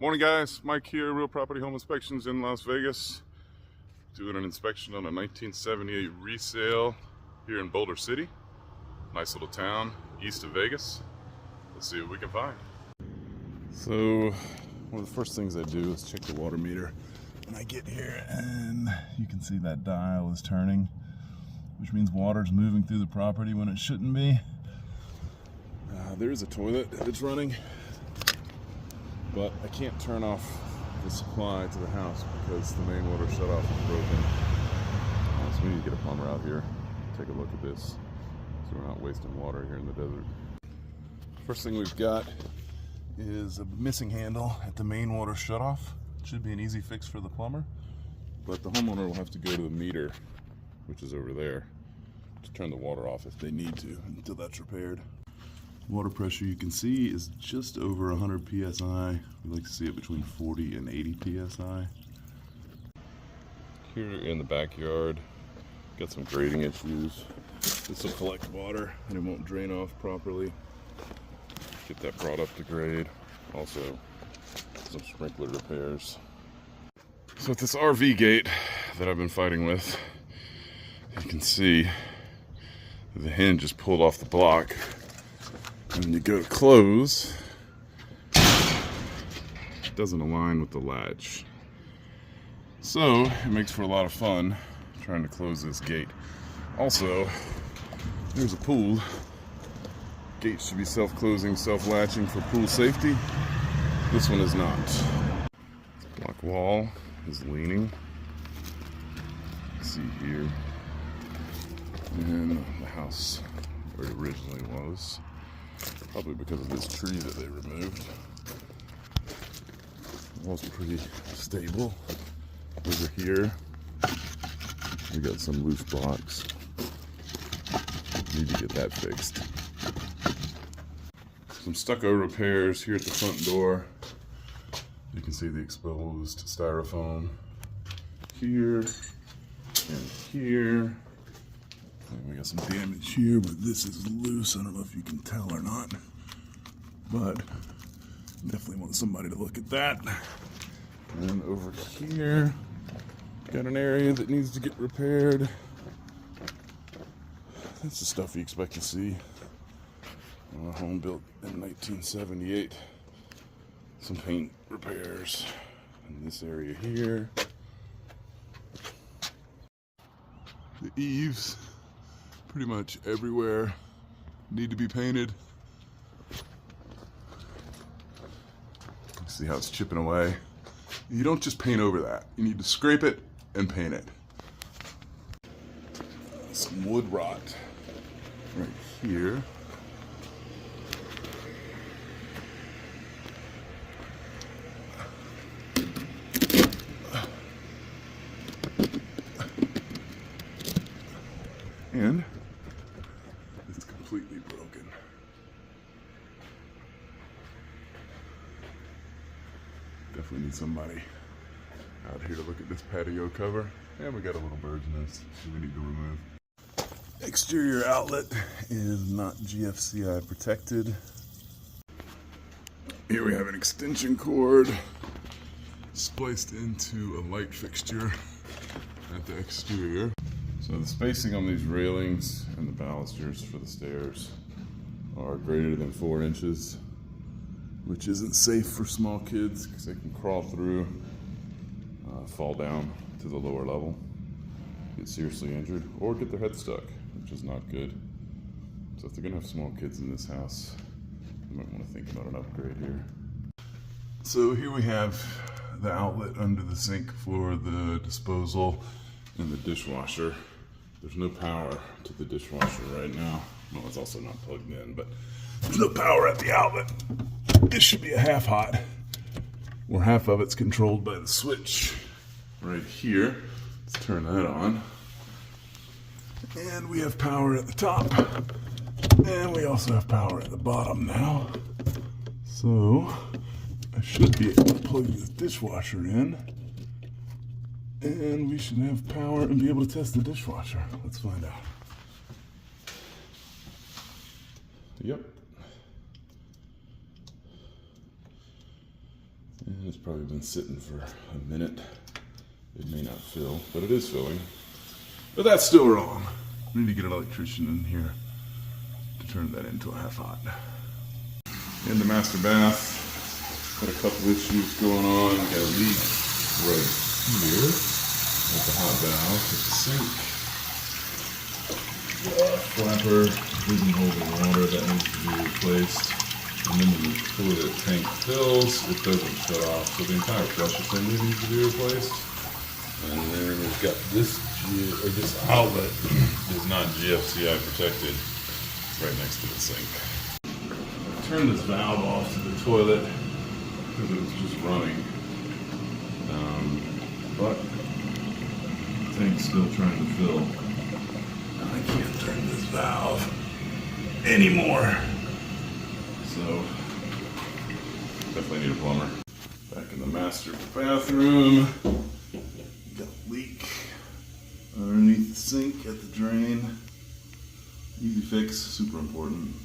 Morning guys, Mike here, Real Property Home Inspections in Las Vegas. Doing an inspection on a 1978 resale here in Boulder City. Nice little town east of Vegas. Let's see what we can find. So one of the first things I do is check the water meter when I get here, and you can see that dial is turning, which means water's moving through the property when it shouldn't be. There's a toilet that's running, but I can't turn off the supply to the house because the main water shutoff is broken. So we need to get a plumber out here, take a look at this, so we're not wasting water here in the desert. First thing we've got is a missing handle at the main water shutoff. Should be an easy fix for the plumber, but the homeowner will have to go to the meter, which is over there, to turn the water off if they need to until that's repaired. Water pressure, you can see, is just over 100 psi. We like to see it between 40 and 80 psi. Here in the backyard, got some grading issues. This will collect water and it won't drain off properly. Get that brought up to grade. Also, some sprinkler repairs. So at this RV gate that I've been fighting with, you can see the hinge is pulled off the block. And when you go to close, it doesn't align with the latch. So it makes for a lot of fun trying to close this gate. Also, there's a pool. Gate should be self-closing, self-latching for pool safety. This one is not. Block wall is leaning. See here. And the house where it originally was. Probably because of this tree that they removed. The wall's pretty stable. Over here, we got some loose blocks. Need to get that fixed. Some stucco repairs here at the front door. You can see the exposed styrofoam here and here. And we got some damage here, but this is loose. I don't know if you can tell or not, but definitely want somebody to look at that. And over here, got an area that needs to get repaired. That's the stuff you expect to see on a home built in 1978. Some paint repairs in this area here. The eaves, pretty much everywhere, need to be painted. See how it's chipping away. You don't just paint over that. You need to scrape it and paint it. Some wood rot right here. And it's completely broken. Definitely need somebody out here to look at this patio cover. And we got a little bird's nest that we need to remove. Exterior outlet is not GFCI protected. Here we have an extension cord spliced into a light fixture at the exterior. So the spacing on these railings and the balusters for the stairs are greater than 4 inches, which isn't safe for small kids because they can crawl through, fall down to the lower level, get seriously injured, or get their head stuck, which is not good. So if they're gonna have small kids in this house, you might want to think about an upgrade here. So here we have the outlet under the sink for the disposal and the dishwasher. There's no power to the dishwasher right now. Well, it's also not plugged in, but there's no power at the outlet. This should be a half hot, where half of it's controlled by the switch right here. Let's turn that on. And we have power at the top. And we also have power at the bottom now. So I should be able to plug this dishwasher in. And we should have power and be able to test the dishwasher. Let's find out. Yep. And it's probably been sitting for a minute. It may not fill, but it is filling. But that's still wrong. We need to get an electrician in here to turn that into a half hot. In the master bath, got a couple issues going on. Got a leak right here at the hot valve at the sink. Flapper isn't holding water, that needs to be replaced. And then when the toilet tank fills, it doesn't shut off, so the entire flush assembly needs to be replaced. And then we've got this outlet is not GFCI protected right next to the sink. I turned this valve off to the toilet because it was just running. But the tank's still trying to fill. I can't turn this valve anymore. So, definitely need a plumber. Back in the master bathroom. Got a leak underneath the sink at the drain. Easy fix, super important.